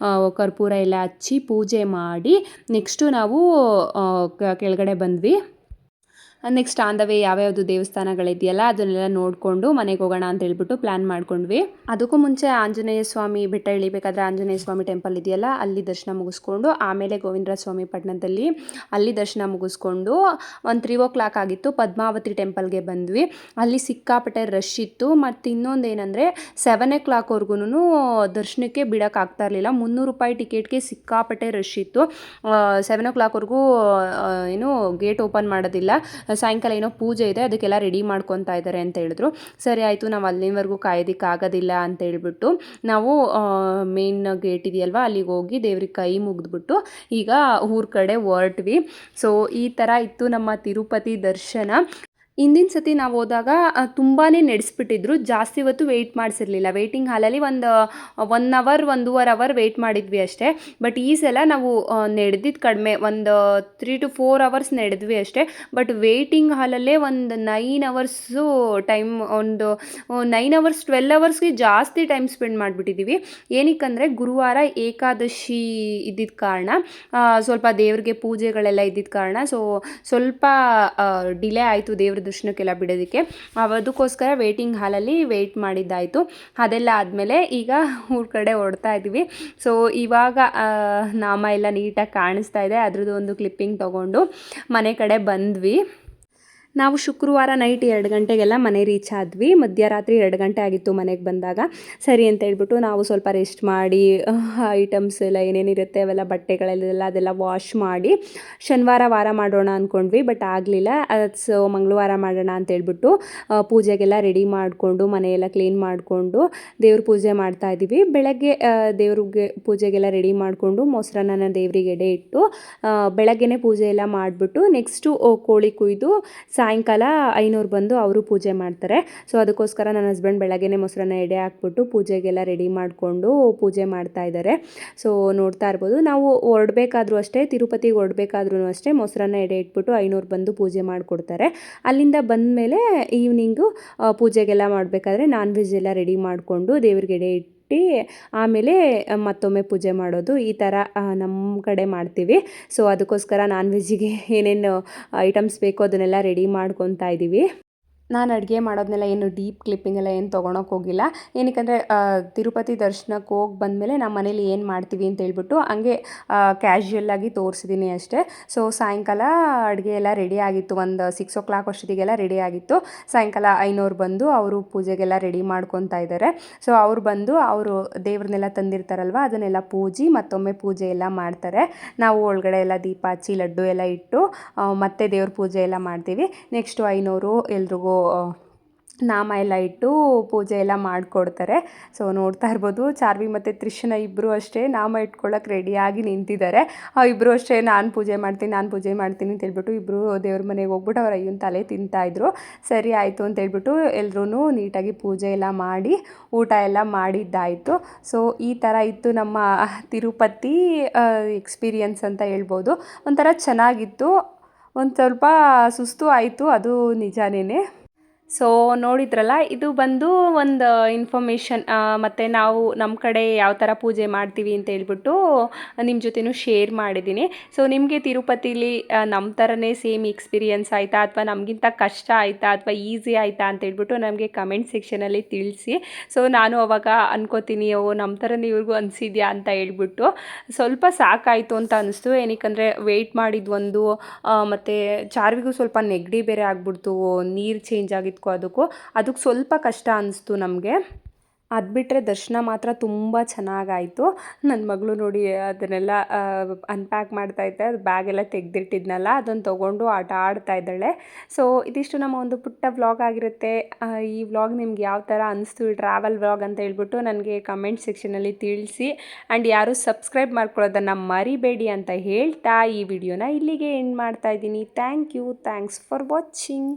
ಕರ್ಪೂರ ಎಲ್ಲ ಹಚ್ಚಿ ಪೂಜೆ ಮಾಡಿ ನೆಕ್ಸ್ಟು ನಾವು ಕೆಳಗಡೆ ಬಂದ್ವಿ. ನೆಕ್ಸ್ಟ್ ಆನ್ ದ ವೇ ಯಾವ್ಯಾವುದು ದೇವಸ್ಥಾನಗಳಿದೆಯಲ್ಲ ಅದನ್ನೆಲ್ಲ ನೋಡಿಕೊಂಡು ಮನೆಗೆ ಹೋಗೋಣ ಅಂತ ಹೇಳ್ಬಿಟ್ಟು ಪ್ಲ್ಯಾನ್ ಮಾಡ್ಕೊಂಡ್ವಿ. ಅದಕ್ಕೂ ಮುಂಚೆ ಆಂಜನೇಯ ಸ್ವಾಮಿ ಬೆಟ್ಟ ಇಳಿಬೇಕಾದ್ರೆ ಆಂಜನೇಯ ಸ್ವಾಮಿ ಟೆಂಪಲ್ ಇದೆಯಲ್ಲ ಅಲ್ಲಿ ದರ್ಶನ ಮುಗಿಸ್ಕೊಂಡು ಆಮೇಲೆ ಗೋವಿಂದರಾಜ ಸ್ವಾಮಿ ಪಟ್ಟಣದಲ್ಲಿ ಅಲ್ಲಿ ದರ್ಶನ ಮುಗಿಸ್ಕೊಂಡು ಒಂದು 3 ಆಗಿತ್ತು. ಪದ್ಮಾವತಿ ಟೆಂಪಲ್ಗೆ ಬಂದ್ವಿ. ಅಲ್ಲಿ ಸಿಕ್ಕಾಪಟ್ಟೆ ರಶ್ ಇತ್ತು. ಮತ್ತು ಇನ್ನೊಂದು ಏನಂದರೆ 7 ದರ್ಶನಕ್ಕೆ ಬಿಡೋಕ್ಕಾಗ್ತಾ ಇರಲಿಲ್ಲ. 300 ರೂಪಾಯಿ ಟಿಕೆಟ್ಗೆ ಸಿಕ್ಕಾಪಟ್ಟೆ ರಶ್ ಇತ್ತು. 7 ಏನು ಗೇಟ್ ಓಪನ್ ಮಾಡೋದಿಲ್ಲ. ಸಾಯಂಕಾಲ ಏನೋ ಪೂಜೆ ಇದೆ ಅದಕ್ಕೆಲ್ಲ ರೆಡಿ ಮಾಡ್ಕೊತಾ ಇದ್ದಾರೆ ಅಂತ ಹೇಳಿದ್ರು. ಸರಿ ಆಯಿತು, ನಾವು ಅಲ್ಲಿವರೆಗೂ ಕಾಯೋದಕ್ಕಾಗೋದಿಲ್ಲ ಅಂತ ಹೇಳ್ಬಿಟ್ಟು ನಾವು ಮೇನ್ ಗೇಟ್ ಇದೆಯಲ್ವ ಅಲ್ಲಿಗೆ ಹೋಗಿ ದೇವ್ರಿಗೆ ಕೈ ಮುಗಿದ್ಬಿಟ್ಟು ಈಗ ಊರ ಕಡೆ ಹೊರಟ್ವಿ. ಸೊ ಈ ಥರ ಇತ್ತು ನಮ್ಮ ತಿರುಪತಿ ದರ್ಶನ. ಹಿಂದಿನ ಸತಿ ನಾವು ಹೋದಾಗ ತುಂಬಾ ನಡೆಸ್ಬಿಟ್ಟಿದ್ರು. ಜಾಸ್ತಿ ಹೊತ್ತು ವೆಯ್ಟ್ ಮಾಡಿಸಿರಲಿಲ್ಲ. ವೆಯ್ಟಿಂಗ್ ಹಾಲಲ್ಲಿ ಒಂದು 1 ಅವರ್ 1.5 ಅವರ್ ವೆಯ್ಟ್ ಮಾಡಿದ್ವಿ ಅಷ್ಟೇ. ಬಟ್ ಈ ಸಲ ನಾವು ನಡೆದಿದ್ದು ಕಡಿಮೆ, ಒಂದು 3 to 4 ಅವರ್ಸ್ ನಡೆದ್ವಿ ಅಷ್ಟೇ. ಬಟ್ ವೆಯ್ಟಿಂಗ್ ಹಾಲಲ್ಲೇ ಒಂದು 9 ಅವರ್ಸು ಟೈಮ್, ಒಂದು 9 ಅವರ್ಸ್ 12 ಅವರ್ಸ್ಗೆ ಜಾಸ್ತಿ ಟೈಮ್ ಸ್ಪೆಂಡ್ ಮಾಡಿಬಿಟ್ಟಿದ್ದೀವಿ. ಏನಕ್ಕಂದರೆ ಗುರುವಾರ ಏಕಾದಶಿ ಇದ್ದಿದ್ದ ಕಾರಣ, ಸ್ವಲ್ಪ ದೇವ್ರಿಗೆ ಪೂಜೆಗಳೆಲ್ಲ ಇದ್ದಿದ್ದ ಕಾರಣ ಸ್ವಲ್ಪ ಡಿಲೇ ಆಯಿತು ದೇವ್ರ ದರ್ಶನಕ್ಕೆಲ್ಲ ಬಿಡೋದಕ್ಕೆ. ಅದಕ್ಕೋಸ್ಕರ ವೇಟಿಂಗ್ ಹಾಲಲ್ಲಿ ವೆಯ್ಟ್ ಮಾಡಿದ್ದಾಯಿತು. ಅದೆಲ್ಲ ಆದಮೇಲೆ ಈಗ ಊರ ಕಡೆ ಹೊರಡ್ತಾ ಇದ್ದೀವಿ. ಸೊ ಇವಾಗ ನಾಮ ಎಲ್ಲ ನೀಟಾಗಿ ಕಾಣಿಸ್ತಾ ಇದೆ. ಅದ್ರದ್ದು ಒಂದು ಕ್ಲಿಪ್ಪಿಂಗ್ ತೊಗೊಂಡು ಮನೆ ಕಡೆ ಬಂದ್ವಿ. ನಾವು ಶುಕ್ರವಾರ ನೈಟ್ 2 ಗಂಟೆಗೆಲ್ಲ ಮನೆ ರೀಚ್ ಆದ್ವಿ. ಮಧ್ಯರಾತ್ರಿ 2 ಗಂಟೆ ಆಗಿತ್ತು ಮನೆಗೆ ಬಂದಾಗ. ಸರಿ ಅಂತ ಹೇಳ್ಬಿಟ್ಟು ನಾವು ಸ್ವಲ್ಪ ರೆಸ್ಟ್ ಮಾಡಿ ಐಟಮ್ಸ್ ಎಲ್ಲ ಏನೇನಿರುತ್ತೆ ಅವೆಲ್ಲ ಬಟ್ಟೆಗಳೆಲ್ಲ ಅದೆಲ್ಲ ವಾಶ್ ಮಾಡಿ ಶನಿವಾರ ಮಾಡೋಣ ಅಂದ್ಕೊಂಡ್ವಿ. ಬಟ್ ಆಗಲಿಲ್ಲ. ಸೊ ಮಂಗಳವಾರ ಮಾಡೋಣ ಅಂತ ಹೇಳ್ಬಿಟ್ಟು ಪೂಜೆಗೆಲ್ಲ ರೆಡಿ ಮಾಡಿಕೊಂಡು ಮನೆಯೆಲ್ಲ ಕ್ಲೀನ್ ಮಾಡಿಕೊಂಡು ದೇವ್ರ ಪೂಜೆ ಮಾಡ್ತಾಯಿದ್ದೀವಿ. ಬೆಳಗ್ಗೆ ದೇವ್ರಿಗೆ ಪೂಜೆಗೆಲ್ಲ ರೆಡಿ ಮಾಡಿಕೊಂಡು ಮೊಸರನ್ನ ದೇವರಿಗೆ ಎಡೆ ಇಟ್ಟು ಬೆಳಗ್ಗೆನೇ ಪೂಜೆ ಎಲ್ಲ ಮಾಡಿಬಿಟ್ಟು ನೆಕ್ಸ್ಟು ಕೋಳಿ ಕುಯ್ದು ಸಾಯಂಕಾಲ ಐನೂರು ಬಂದು ಅವರು ಪೂಜೆ ಮಾಡ್ತಾರೆ. ಸೊ ಅದಕ್ಕೋಸ್ಕರ ನನ್ನ ಹಸ್ಬೆಂಡ್ ಬೆಳಗ್ಗೆನೇ ಮೊಸರನ್ನ ಎಡೆ ಹಾಕ್ಬಿಟ್ಟು ಪೂಜೆಗೆಲ್ಲ ರೆಡಿ ಮಾಡಿಕೊಂಡು ಪೂಜೆ ಮಾಡ್ತಾ ಇದ್ದಾರೆ. ಸೊ ನೋಡ್ತಾ ಇರ್ಬೋದು. ನಾವು ಹೊರಡಬೇಕಾದ್ರೂ ಅಷ್ಟೇ, ತಿರುಪತಿಗೆ ಹೊರಡಬೇಕಾದ್ರೂ ಅಷ್ಟೇ ಮೊಸರನ್ನ ಎಡೆ ಇಟ್ಬಿಟ್ಟು 500 ಬಂದು ಪೂಜೆ ಮಾಡಿಕೊಡ್ತಾರೆ. ಅಲ್ಲಿಂದ ಬಂದಮೇಲೆ ಈವ್ನಿಂಗು ಪೂಜೆಗೆಲ್ಲ ಮಾಡಬೇಕಾದ್ರೆ ನಾನ್ ವೆಜ್ ಎಲ್ಲ ರೆಡಿ ಮಾಡಿಕೊಂಡು ದೇವ್ರಿಗೆ ಎಡೆ ಇಟ್ಟು ಆಮೇಲೆ ಮತ್ತೊಮ್ಮೆ ಪೂಜೆ ಮಾಡೋದು. ಈ ಥರ ನಮ್ಮ ಕಡೆ ಮಾಡ್ತೀವಿ. ಸೊ ಅದಕ್ಕೋಸ್ಕರ ನಾನ್ ವೆಜ್ಜಿಗೆ ಏನೇನು ಐಟಮ್ಸ್ ಬೇಕೋ ಅದನ್ನೆಲ್ಲ ರೆಡಿ ಮಾಡ್ಕೊತಾ ಇದ್ದೀವಿ. ನಾನು ಅಡುಗೆ ಮಾಡೋದನ್ನೆಲ್ಲ ಏನು ಡೀಪ್ ಕ್ಲಿಪ್ಪಿಂಗ್ ಎಲ್ಲ ಏನು ತೊಗೊಳಕ್ಕೆ ಹೋಗಿಲ್ಲ. ಏನಕ್ಕಂದರೆ ತಿರುಪತಿ ದರ್ಶನಕ್ಕೆ ಹೋಗಿ ಬಂದಮೇಲೆ ನಮ್ಮ ಮನೇಲಿ ಏನು ಮಾಡ್ತೀವಿ ಅಂತ ಹೇಳ್ಬಿಟ್ಟು ಹಂಗೆ ಕ್ಯಾಶುಯಲ್ಲಾಗಿ ತೋರಿಸಿದ್ದೀನಿ ಅಷ್ಟೇ. ಸೊ ಸಾಯಂಕಾಲ ಅಡುಗೆ ಎಲ್ಲ ರೆಡಿ ಆಗಿತ್ತು. ಒಂದು 6 ಅಷ್ಟೊತ್ತಿಗೆಲ್ಲ ರೆಡಿ ಆಗಿತ್ತು. ಸಾಯಂಕಾಲ 500 ಬಂದು ಅವರು ಪೂಜೆಗೆಲ್ಲ ರೆಡಿ ಮಾಡ್ಕೊತಾ ಇದ್ದಾರೆ. ಸೊ ಅವ್ರು ಬಂದು ಅವರು ದೇವ್ರನ್ನೆಲ್ಲ ತಂದಿರ್ತಾರಲ್ವ ಅದನ್ನೆಲ್ಲ ಪೂಜೆ ಮತ್ತೊಮ್ಮೆ ಪೂಜೆ ಎಲ್ಲ ಮಾಡ್ತಾರೆ. ನಾವು ಒಳಗಡೆ ಎಲ್ಲ ದೀಪ ಹಚ್ಚಿ ಲಡ್ಡು ಎಲ್ಲ ಇಟ್ಟು ಮತ್ತೆ ದೇವ್ರ ಪೂಜೆ ಎಲ್ಲ ಮಾಡ್ತೀವಿ. ನೆಕ್ಸ್ಟು 500 ಎಲ್ರಿಗೂ ನಾಮ ಎಲ್ಲ ಇಟ್ಟು ಪೂಜೆ ಎಲ್ಲ ಮಾಡಿಕೊಡ್ತಾರೆ. ಸೊ ನೋಡ್ತಾ ಇರ್ಬೋದು ಚಾರ್ವಿ ಮತ್ತು ತ್ರಿಷನ ಇಬ್ಬರು ಅಷ್ಟೇ ನಾಮ ಇಟ್ಕೊಳ್ಳೋಕೆ ರೆಡಿಯಾಗಿ ನಿಂತಿದ್ದಾರೆ. ಇಬ್ಬರು ಅಷ್ಟೇ ನಾನು ಪೂಜೆ ಮಾಡ್ತೀನಿ ಅಂತ ಹೇಳ್ಬಿಟ್ಟು ಇಬ್ಬರು ದೇವ್ರ ಮನೆಗೆ ಹೋಗ್ಬಿಟ್ಟು ಅವ್ರ ಅಯ್ಯನ ತಲೆ ತಿಂತಾಯಿದ್ರು. ಸರಿ ಆಯಿತು ಅಂತ ಹೇಳ್ಬಿಟ್ಟು ಎಲ್ಲರೂ ನೀಟಾಗಿ ಪೂಜೆ ಎಲ್ಲ ಮಾಡಿ ಊಟ ಎಲ್ಲ ಮಾಡಿದ್ದಾಯಿತು. ಸೊ ಈ ಥರ ಇತ್ತು ನಮ್ಮ ತಿರುಪತಿ ಎಕ್ಸ್ಪೀರಿಯನ್ಸ್ ಅಂತ ಹೇಳ್ಬೋದು. ಒಂಥರ ಚೆನ್ನಾಗಿತ್ತು. ಒಂದು ಸ್ವಲ್ಪ ಸುಸ್ತು ಆಯಿತು, ಅದು ನಿಜಾನೇ. ಸೊ ನೋಡಿದ್ರಲ್ಲ, ಇದು ಬಂದು ಒಂದು ಇನ್ಫಾರ್ಮೇಷನ್. ಮತ್ತು ನಾವು ನಮ್ಮ ಕಡೆ ಯಾವ ಥರ ಪೂಜೆ ಮಾಡ್ತೀವಿ ಅಂತ ಹೇಳ್ಬಿಟ್ಟು ನಿಮ್ಮ ಜೊತೆನೂ ಶೇರ್ ಮಾಡಿದ್ದೀನಿ. ಸೊ ನಿಮಗೆ ತಿರುಪತಿಲಿ ನಮ್ಮ ಥರನೇ ಸೇಮ್ ಎಕ್ಸ್ಪೀರಿಯನ್ಸ್ ಆಯಿತಾ ಅಥವಾ ನಮಗಿಂತ ಕಷ್ಟ ಆಯಿತಾ ಅಥವಾ ಈಸಿ ಆಯಿತಾ ಅಂತ ಹೇಳ್ಬಿಟ್ಟು ನಮಗೆ ಕಮೆಂಟ್ ಸೆಕ್ಷನಲ್ಲಿ ತಿಳಿಸಿ. ಸೊ ನಾನು ಅವಾಗ ಅನ್ಕೋತೀನಿ, ನಮ್ಮ ಥರನೇ ಇವ್ರಿಗೂ ಅನಿಸಿದ್ಯಾ ಅಂತ ಹೇಳ್ಬಿಟ್ಟು. ಸ್ವಲ್ಪ ಸಾಕಾಯಿತು ಅಂತ ಅನ್ನಿಸ್ತು. ಏನಕ್ಕಂದರೆ ವೆಯ್ಟ್ ಮಾಡಿದ್ವೊಂದು ಮತ್ತು ಚಾರ್ವಿಗೂ ಸ್ವಲ್ಪ ನೆಗಡಿ ಬೇರೆ ಆಗಿಬಿಡ್ತು. ನೀರು ಚೇಂಜ್ ಆಗಿತ್ತು. ಅದಕ್ಕೆ ಸ್ವಲ್ಪ ಕಷ್ಟ ಅನ್ನಿಸ್ತು ನಮಗೆ. ಅದು ಬಿಟ್ಟರೆ ದರ್ಶನ ಮಾತ್ರ ತುಂಬ ಚೆನ್ನಾಗಾಯಿತು. ನನ್ನ ಮಗಳು ನೋಡಿ ಅದನ್ನೆಲ್ಲ ಅನ್ಪ್ಯಾಕ್ ಮಾಡ್ತಾಯಿದ್ದೆ, ಅದು ಬ್ಯಾಗೆಲ್ಲ ತೆಗೆದಿಟ್ಟಿದ್ನಲ್ಲ ಅದನ್ನು ತೊಗೊಂಡು ಆಟ ಆಡ್ತಾ ಇದ್ದಾಳೆ. ಸೊ ಇದಿಷ್ಟು ನಮ್ಮ ಒಂದು ಪುಟ್ಟ ವ್ಲಾಗ್ ಆಗಿರುತ್ತೆ. ಈ ವ್ಲಾಗ್ ನಿಮ್ಗೆ ಯಾವ ಥರ ಅನಿಸ್ತು, ಈ ಟ್ರಾವೆಲ್ ವ್ಲಾಗ್ ಅಂತ ಹೇಳ್ಬಿಟ್ಟು ನನಗೆ ಕಮೆಂಟ್ ಸೆಕ್ಷನಲ್ಲಿ ತಿಳಿಸಿ. ಆ್ಯಂಡ್ ಯಾರು ಸಬ್ಸ್ಕ್ರೈಬ್ ಮಾಡ್ಕೊಳ್ಳೋದನ್ನು ಮರಿಬೇಡಿ ಅಂತ ಹೇಳ್ತಾ ಈ ವಿಡಿಯೋನ ಇಲ್ಲಿಗೆ ಎಂಡ್ ಮಾಡ್ತಾ ಇದ್ದೀನಿ. Thanks for watching.